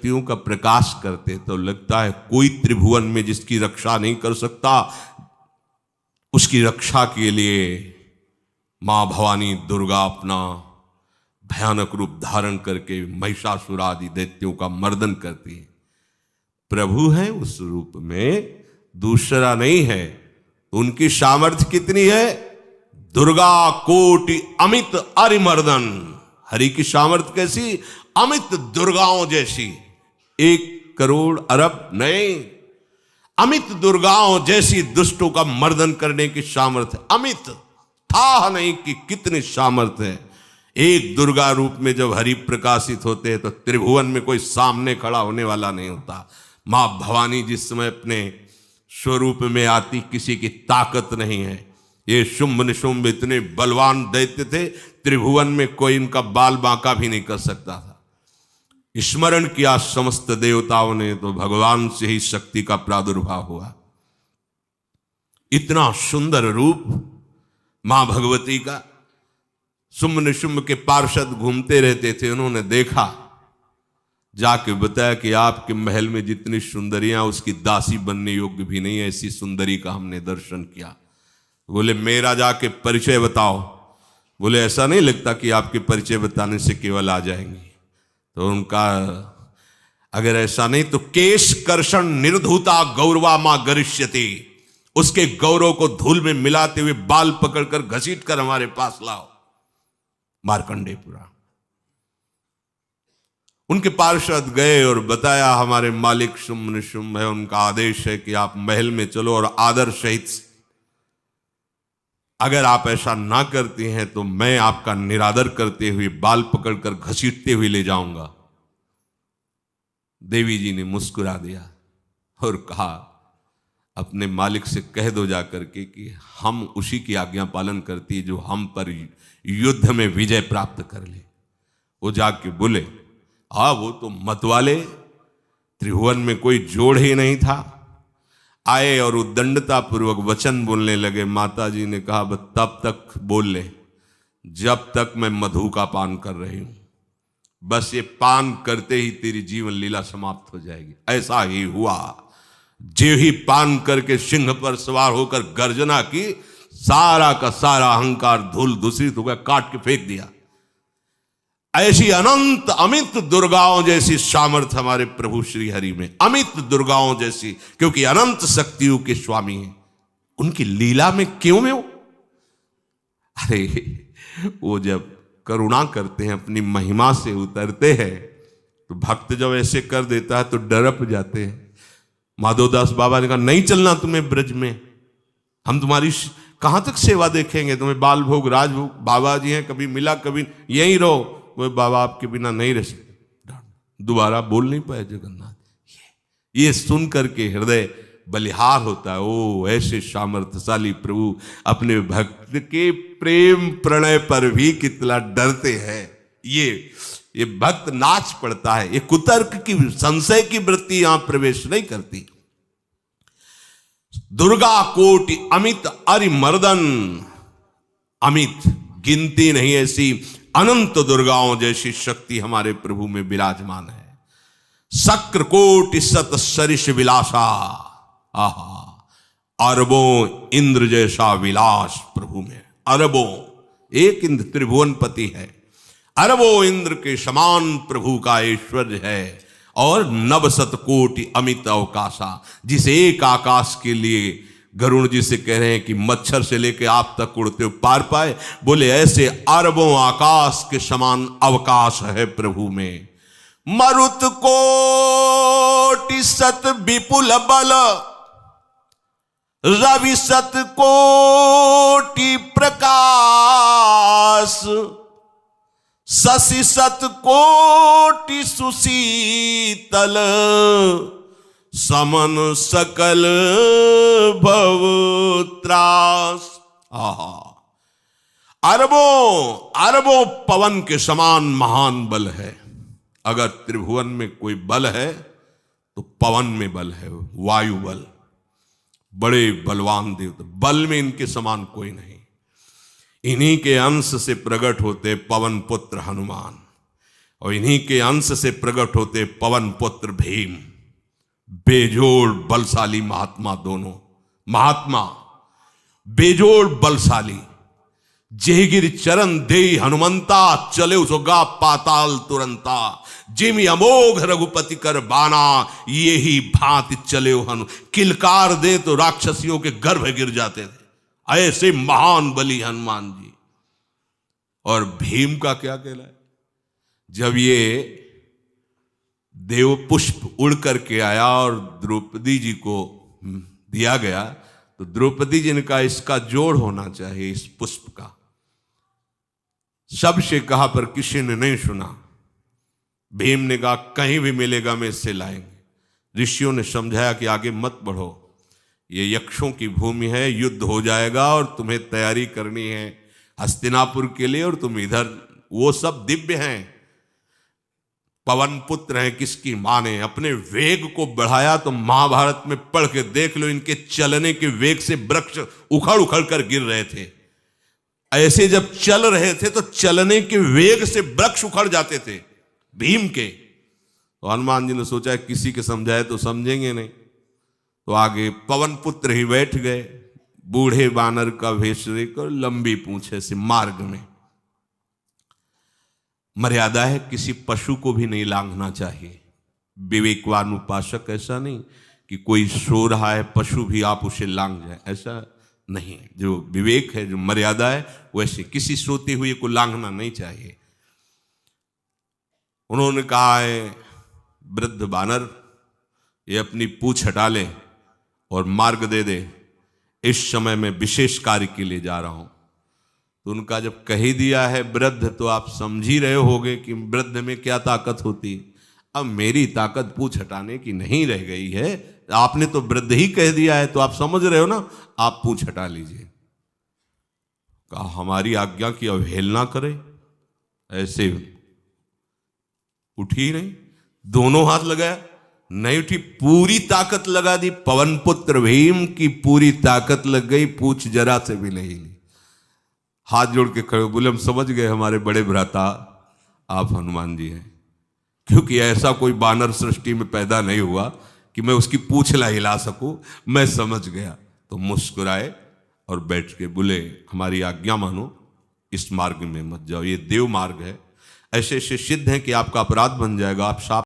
शक्तियों का प्रकाश करते तो लगता है कोई त्रिभुवन में जिसकी रक्षा नहीं कर सकता, उसकी रक्षा के लिए मां भवानी दुर्गा अपना भयानक रूप धारण करके महिषासुर आदि दैत्यों का मर्दन करती है। प्रभु है उस रूप में, दूसरा नहीं है। तो उनकी सामर्थ्य कितनी है? दुर्गा कोटि अमित अरिमर्दन। हरि की सामर्थ्य कैसी? अमित दुर्गाओं जैसी। 1 करोड़ अरब नहीं, अमित दुर्गाओं जैसी दुष्टों का मर्दन करने की सामर्थ्य। अमित था नहीं कि कितनी सामर्थ्य है। एक दुर्गा रूप में जब हरि प्रकाशित होते हैं तो त्रिभुवन में कोई सामने खड़ा होने वाला नहीं होता। मां भवानी जिस समय अपने स्वरूप में आती, किसी की ताकत नहीं है। ये शुंभ निशुंभ इतने बलवान दैत्य थे, त्रिभुवन में कोई इनका बाल बांका भी नहीं कर सकता था। स्मरण किया समस्त देवताओं ने तो भगवान से ही शक्ति का प्रादुर्भाव हुआ। इतना सुंदर रूप मां भगवती का। शुंभ निशुंभ के पार्षद घूमते रहते थे, उन्होंने देखा, जाके बताया कि आपके महल में जितनी सुंदरियां उसकी दासी बनने योग्य भी नहीं है, ऐसी सुंदरी का हमने दर्शन किया। बोले मेरा जाके परिचय बताओ। बोले ऐसा नहीं लगता कि आपके परिचय बताने से केवल आ जाएंगी। तो उनका अगर ऐसा नहीं तो केश कर्षण निर्धूता गौरवा मां गरिष्यति, उसके गौरव को धूल में मिलाते हुए बाल पकड़कर घसीट कर हमारे पास लाओ। मार्कंडेय पुराण। उनके पार्षद गए और बताया हमारे मालिक शुंभ निशुंभ है, उनका आदेश है कि आप महल में चलो और आदर सहित, अगर आप ऐसा ना करती हैं तो मैं आपका निरादर करते हुए बाल पकड़कर घसीटते हुए ले जाऊंगा। देवी जी ने मुस्कुरा दिया और कहा अपने मालिक से कह दो जाकर के कि हम उसी की आज्ञा पालन करती है जो हम पर युद्ध में विजय प्राप्त कर ले। वो जाके बोले हाँ वो तो मतवाले, त्रिभुवन में कोई जोड़ ही नहीं था। आए और उद्दंडता पूर्वक वचन बोलने लगे। माता जी ने कहा बस तब तक बोल ले जब तक मैं मधु का पान कर रही हूं, बस ये पान करते ही तेरी जीवन लीला समाप्त हो जाएगी। ऐसा ही हुआ। जो ही पान करके सिंह पर सवार होकर गर्जना की, सारा का सारा अहंकार धूल दूषित हो गया, काट के फेंक दिया। ऐसी अनंत अमित दुर्गाओं जैसी सामर्थ्य हमारे प्रभु श्री हरि में, अमित दुर्गाओं जैसी, क्योंकि अनंत शक्तियों के स्वामी हैं। उनकी लीला में क्यों में हो? अरे वो जब करुणा करते हैं, अपनी महिमा से उतरते हैं, तो भक्त जब ऐसे कर देता है तो डरप जाते हैं। माधवदास बाबा ने कहा नहीं चलना तुम्हें ब्रज में, हम तुम्हारी कहां तक सेवा देखेंगे, तुम्हें बाल भोग राजभोग। बाबा जी हैं, कभी मिला कभी यहीं रहो। वो बाबा आपके बिना नहीं रह सकते। दोबारा बोल नहीं पाए जगन्नाथ। ये सुन करके हृदय बलिहार होता है। ओ ऐसे सामर्थ्यशाली प्रभु अपने भक्त के प्रेम प्रणय पर भी कितना डरते हैं। ये भक्त नाच पड़ता है। ये कुतर्क की, संशय की वृत्ति यहां प्रवेश नहीं करती। दुर्गा कोटि अमित अरिमर्दन, अमित गिनती नहीं, ऐसी अनंत दुर्गाओं जैसी शक्ति हमारे प्रभु में विराजमान है। शक्र कोटि सत सरिष विलासा, आहा अरबों इंद्र जैसा विलास प्रभु में। अरबों, एक इंद्र त्रिभुवनपति है, अरबों इंद्र के समान प्रभु का ऐश्वर्य है। और नवशत कोटि अमित अवकाशा, जिस एक आकाश के लिए गरुण जी से कह रहे हैं कि मच्छर से लेके आप तक उड़ते हो पार पाए, बोले ऐसे अरबों आकाश के समान अवकाश है प्रभु में। मरुत कोटि सत विपुल बल, रवि सत कोटि प्रकाश, शशि सत कोटि सुशीतल, समन सकल भव त्रास। आहा अरबों पवन के समान महान बल है। अगर त्रिभुवन में कोई बल है तो पवन में बल है, वायु बल। बड़े बलवान देवता, बल में इनके समान कोई नहीं। इन्हीं के अंश से प्रकट होते पवन पुत्र हनुमान। और इन्हीं के अंश से प्रकट होते पवन पुत्र भीम, बेजोड़ बलशाली महात्मा। दोनों महात्मा बेजोड़ बलशाली। जेगिर चरण दे हनुमंता, चले उसोगा पाताल तुरंता। जिम अमोघ रघुपति कर बाना, ये ही भांति चले हनु। किलकार दे तो राक्षसियों के गर्भ गिर जाते थे, ऐसे महान बली हनुमान जी। और भीम का क्या कहला है? जब ये देव पुष्प उड़ करके आया और द्रौपदी जी को दिया गया, तो द्रौपदी जी ने कहा इसका जोड़ होना चाहिए इस पुष्प का। सबसे कहा पर किसी ने नहीं सुना। भीम ने कहा कहीं भी मिलेगा मैं इससे लाएंगे। ऋषियों ने समझाया कि आगे मत बढ़ो, ये यक्षों की भूमि है, युद्ध हो जाएगा और तुम्हें तैयारी करनी है हस्तिनापुर के लिए, और तुम इधर। वो सब दिव्य हैं, पवन पुत्र हैं। किसकी मां ने अपने वेग को बढ़ाया तो महाभारत में पढ़ के देख लो, इनके चलने के वेग से वृक्ष उखड़ उखड़ कर गिर रहे थे। ऐसे जब चल रहे थे तो चलने के वेग से वृक्ष उखड़ जाते थे भीम के। तो हनुमान जी ने सोचा किसी के समझाए तो समझेंगे नहीं, तो आगे पवन पुत्र ही बैठ गए, बूढ़े बानर का वेश लेकर, लंबी पूंछे से। मार्ग में मर्यादा है, किसी पशु को भी नहीं लांघना चाहिए। विवेकवान उपासक ऐसा नहीं कि कोई सो रहा है पशु भी आप उसे लांघ जाए, ऐसा नहीं। जो विवेक है, जो मर्यादा है, वैसे किसी सोते हुए को लांघना नहीं चाहिए। उन्होंने कहा है वृद्ध बानर ये अपनी पूंछ हटा ले और मार्ग दे दे, इस समय मैं विशेष कार्य के लिए जा रहा हूं। तो उनका जब कह ही दिया है वृद्ध, तो आप समझ ही रहे होगे कि वृद्ध में क्या ताकत होती। अब मेरी ताकत पूंछ हटाने की नहीं रह गई है, आपने तो वृद्ध ही कह दिया है, तो आप समझ रहे हो ना, आप पूंछ हटा लीजिए। कहा हमारी आज्ञा की अवहेलना करे, ऐसे उठी नहीं, दोनों हाथ लगाया, नहीं उठी, पूरी ताकत लगा दी। पवन पुत्र भीम की पूरी ताकत लग गई, पूंछ जरा से भी नहीं ली। हाथ जोड़ के खड़े बोले हम समझ गए हमारे बड़े भ्राता आप हनुमान जी हैं, क्योंकि ऐसा कोई बानर सृष्टि में पैदा नहीं हुआ कि मैं उसकी पूंछ ला हिला सकूं। मैं समझ गया। तो मुस्कुराए और बैठ के बोले हमारी आज्ञा मानो, इस मार्ग में मत जाओ, ये देव मार्ग है। ऐसे ऐसे सिद्ध हैं कि आपका अपराध बन जाएगा, आप साफ